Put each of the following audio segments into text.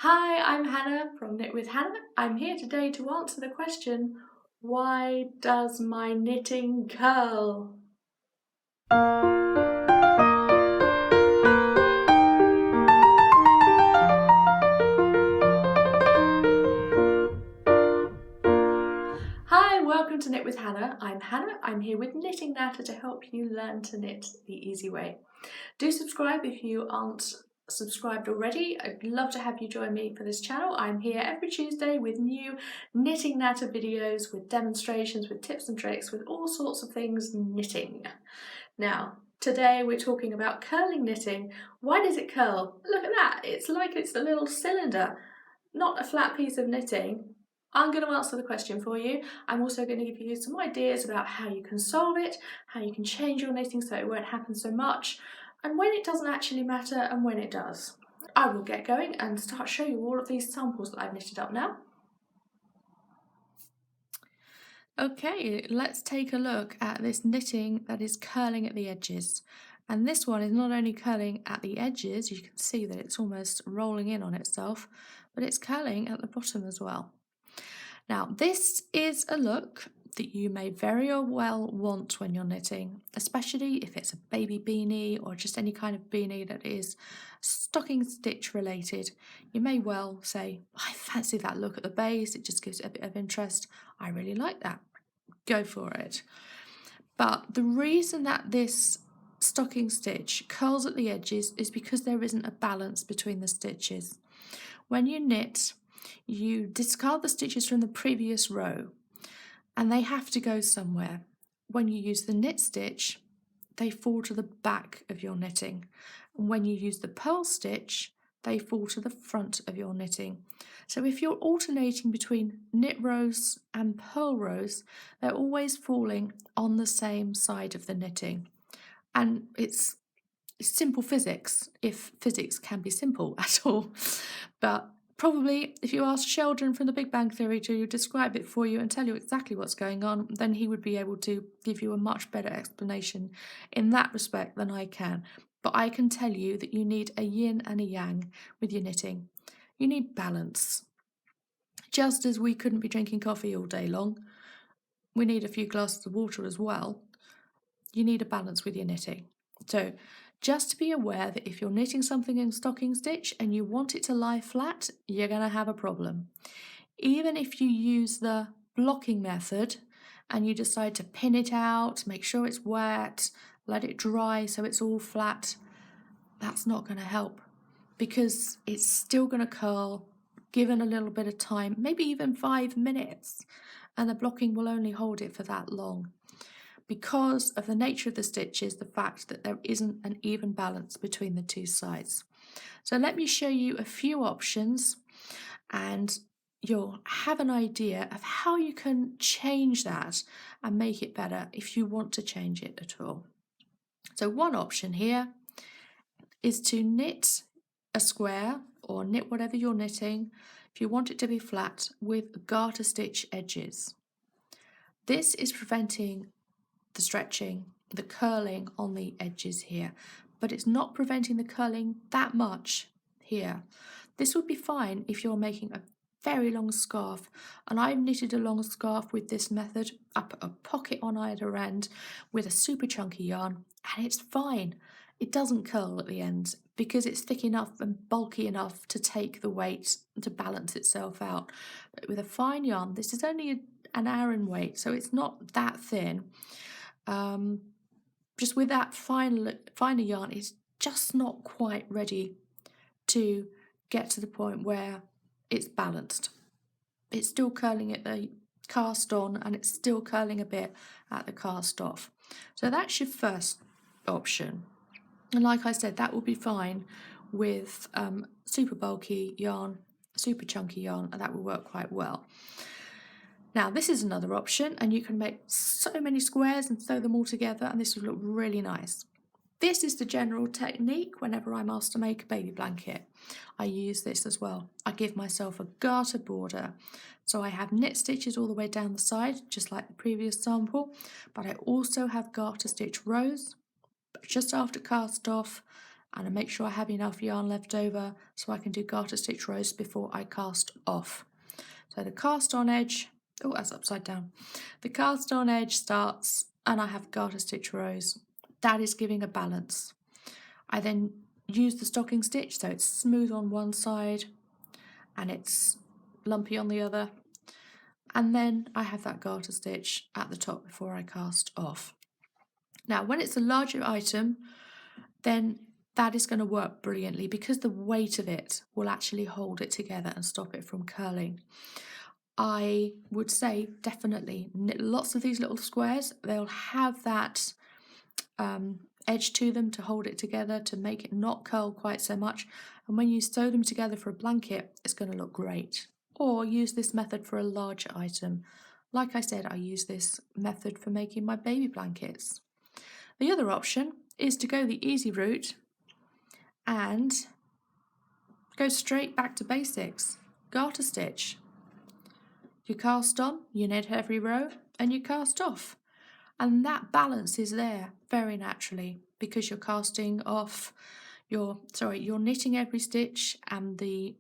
Hi, I'm Hannah from Knit with Hannah. I'm here today to answer the question, why does my knitting curl? Hi, welcome to Knit with Hannah. I'm Hannah. I'm here with Knitting Natter to help you learn to knit the easy way. Do subscribe if you aren't subscribed already. I'd love to have you join me for this channel. I'm here every Tuesday with new Knitting Natter videos, with demonstrations, with tips and tricks, with all sorts of things knitting. Now, today we're talking about curling knitting. Why does it curl? Look at that, it's like it's a little cylinder, not a flat piece of knitting. I'm going to answer the question for you. I'm also going to give you some ideas about how you can solve it, how you can change your knitting so it won't happen so much, and when it doesn't actually matter and when it does. I will get going and start showing you all of these samples that I've knitted up now. Okay, let's take a look at this knitting that is curling at the edges. And this one is not only curling at the edges, you can see that it's almost rolling in on itself, but it's curling at the bottom as well. Now, this is a look that you may very well want when you're knitting, especially if it's a baby beanie or just any kind of beanie that is stocking stitch related. You may well say, I fancy that look at the base, it just gives it a bit of interest. I really like that. Go for it. But the reason that this stocking stitch curls at the edges is because there isn't a balance between the stitches. When you knit, you discard the stitches from the previous row and they have to go somewhere. When you use the knit stitch, they fall to the back of your knitting. And when you use the purl stitch, they fall to the front of your knitting. So if you're alternating between knit rows and purl rows, they're always falling on the same side of the knitting. And it's simple physics, if physics can be simple at all. But probably if you ask Sheldon from the Big Bang Theory to describe it for you and tell you exactly what's going on, then he would be able to give you a much better explanation in that respect than I can. But I can tell you that you need a yin and a yang with your knitting. You need balance. Just as we couldn't be drinking coffee all day long, we need a few glasses of water as well. You need a balance with your knitting. So just to be aware that if you're knitting something in stocking stitch and you want it to lie flat, you're going to have a problem. Even if you use the blocking method and you decide to pin it out, make sure it's wet, let it dry so it's all flat, that's not going to help because it's still going to curl given a little bit of time, maybe even 5 minutes, and the blocking will only hold it for that long. Because of the nature of the stitches, the fact that there isn't an even balance between the two sides. So let me show you a few options and you'll have an idea of how you can change that and make it better if you want to change it at all. So one option here is to knit a square or knit whatever you're knitting if you want it to be flat with garter stitch edges. This is preventing the stretching, the curling on the edges here, but it's not preventing the curling that much here. This would be fine if you're making a very long scarf, and I've knitted a long scarf with this method. I put a pocket on either end with a super chunky yarn and it's fine. It doesn't curl at the end because it's thick enough and bulky enough to take the weight to balance itself out. But with a fine yarn, this is only an Aran weight, so it's not that thin. Just with that finer yarn, it's just not quite ready to get to the point where it's balanced. It's still curling at the cast on and it's still curling a bit at the cast off. So that's your first option. And like I said, that will be fine with super bulky yarn, super chunky yarn, and that will work quite well. Now this is another option and you can make so many squares and sew them all together and this will look really nice. This is the general technique whenever I'm asked to make a baby blanket. I use this as well. I give myself a garter border. So I have knit stitches all the way down the side, just like the previous sample, but I also have garter stitch rows just after cast off and I make sure I have enough yarn left over so I can do garter stitch rows before I cast off. So the cast on edge, oh that's upside down, the cast on edge starts and I have garter stitch rows. That is giving a balance. I then use the stocking stitch so it's smooth on one side and it's lumpy on the other, and then I have that garter stitch at the top before I cast off. Now when it's a larger item, then that is going to work brilliantly because the weight of it will actually hold it together and stop it from curling. I would say definitely knit lots of these little squares. They'll have that edge to them to hold it together, to make it not curl quite so much. And when you sew them together for a blanket, it's going to look great. Or use this method for a larger item. Like I said, I use this method for making my baby blankets. The other option is to go the easy route and go straight back to basics. Garter stitch. You cast on, you knit every row, and you cast off. And that balance is there very naturally because you're casting off, you're knitting every stitch, and the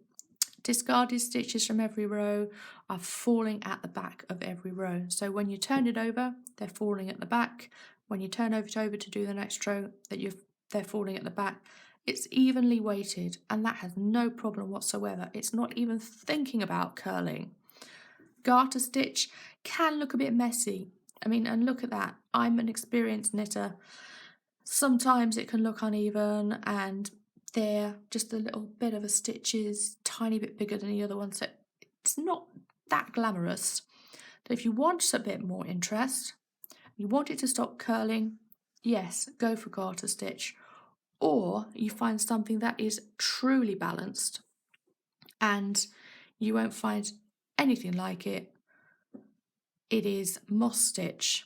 discarded stitches from every row are falling at the back of every row. So when you turn it over, they're falling at the back. When you turn it over to do the next row, they're falling at the back. It's evenly weighted, and that has no problem whatsoever. It's not even thinking about curling. Garter stitch can look a bit messy. I mean, and look at that. I'm an experienced knitter. Sometimes it can look uneven and they're just a little bit of a stitch is tiny bit bigger than the other one, so it's not that glamorous. But if you want a bit more interest, you want it to stop curling, yes, go for garter stitch. Or you find something that is truly balanced and you won't find anything like it. It is moss stitch,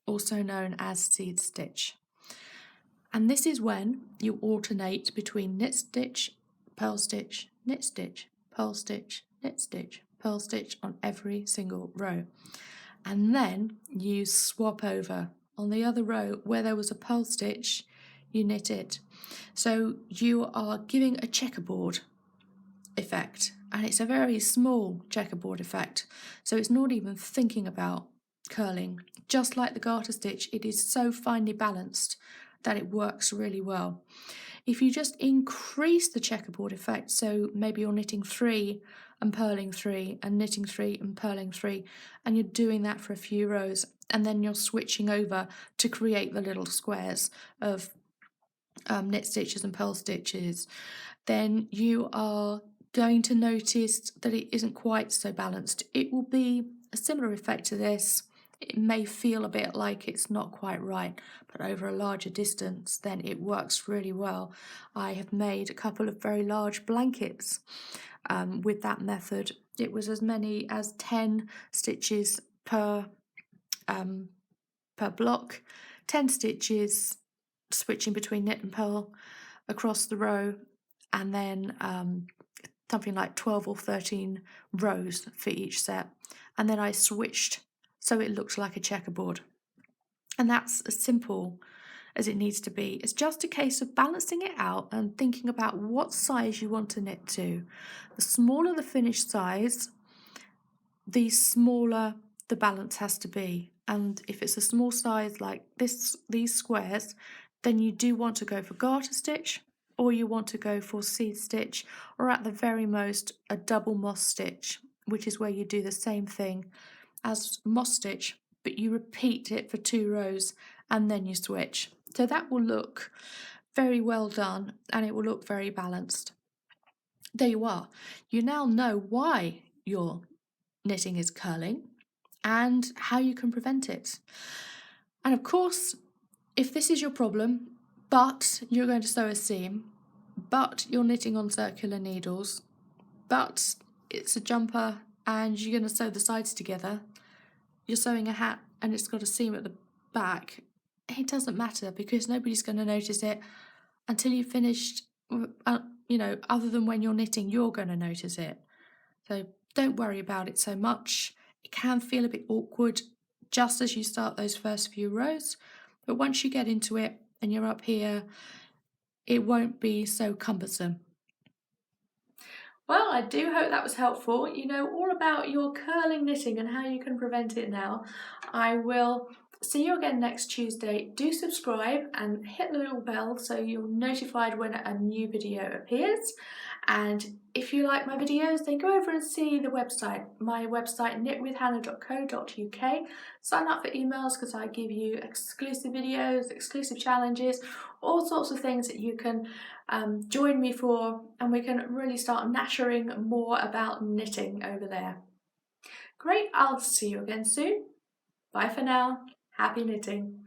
also known as seed stitch. And this is when you alternate between knit stitch, purl stitch, knit stitch, purl stitch, knit stitch, purl stitch on every single row. And then you swap over. On the other row where there was a purl stitch, you knit it. So you are giving a checkerboard effect, and it's a very small checkerboard effect, so it's not even thinking about curling. Just like the garter stitch, it is so finely balanced that it works really well. If you just increase the checkerboard effect, so maybe you're knitting 3 and purling 3 and knitting 3 and purling 3, and you're doing that for a few rows, and then you're switching over to create the little squares of knit stitches and purl stitches, then you are going to notice that it isn't quite so balanced. It will be a similar effect to this. It may feel a bit like it's not quite right, but over a larger distance, then it works really well. I have made a couple of very large blankets with that method. It was as many as 10 stitches per block, 10 stitches switching between knit and purl across the row, and then something like 12 or 13 rows for each set, and then I switched so it looked like a checkerboard. And that's as simple as it needs to be. It's just a case of balancing it out and thinking about what size you want to knit to. The smaller the finished size, the smaller the balance has to be. And if it's a small size like these squares, then you do want to go for garter stitch, or you want to go for seed stitch, or at the very most a double moss stitch, which is where you do the same thing as moss stitch, but you repeat it for 2 rows and then you switch. So that will look very well done and it will look very balanced. There you are. You now know why your knitting is curling and how you can prevent it. And of course, if this is your problem, but you're going to sew a seam, but you're knitting on circular needles, but it's a jumper and you're going to sew the sides together, you're sewing a hat and it's got a seam at the back, it doesn't matter because nobody's going to notice it until you've finished, other than when you're knitting, you're going to notice it. So don't worry about it so much. It can feel a bit awkward just as you start those first few rows, but once you get into it and you're up here, it won't be so cumbersome. Well, I do hope that was helpful. You know all about your curling knitting and how you can prevent it now. I will see you again next Tuesday. Do subscribe and hit the little bell so you're notified when a new video appears. And if you like my videos, then go over and see the website, my website knitwithhannah.co.uk. Sign up for emails because I give you exclusive videos, exclusive challenges, all sorts of things that you can join me for, and we can really start nashing more about knitting over there. Great, I'll see you again soon. Bye for now. Happy knitting.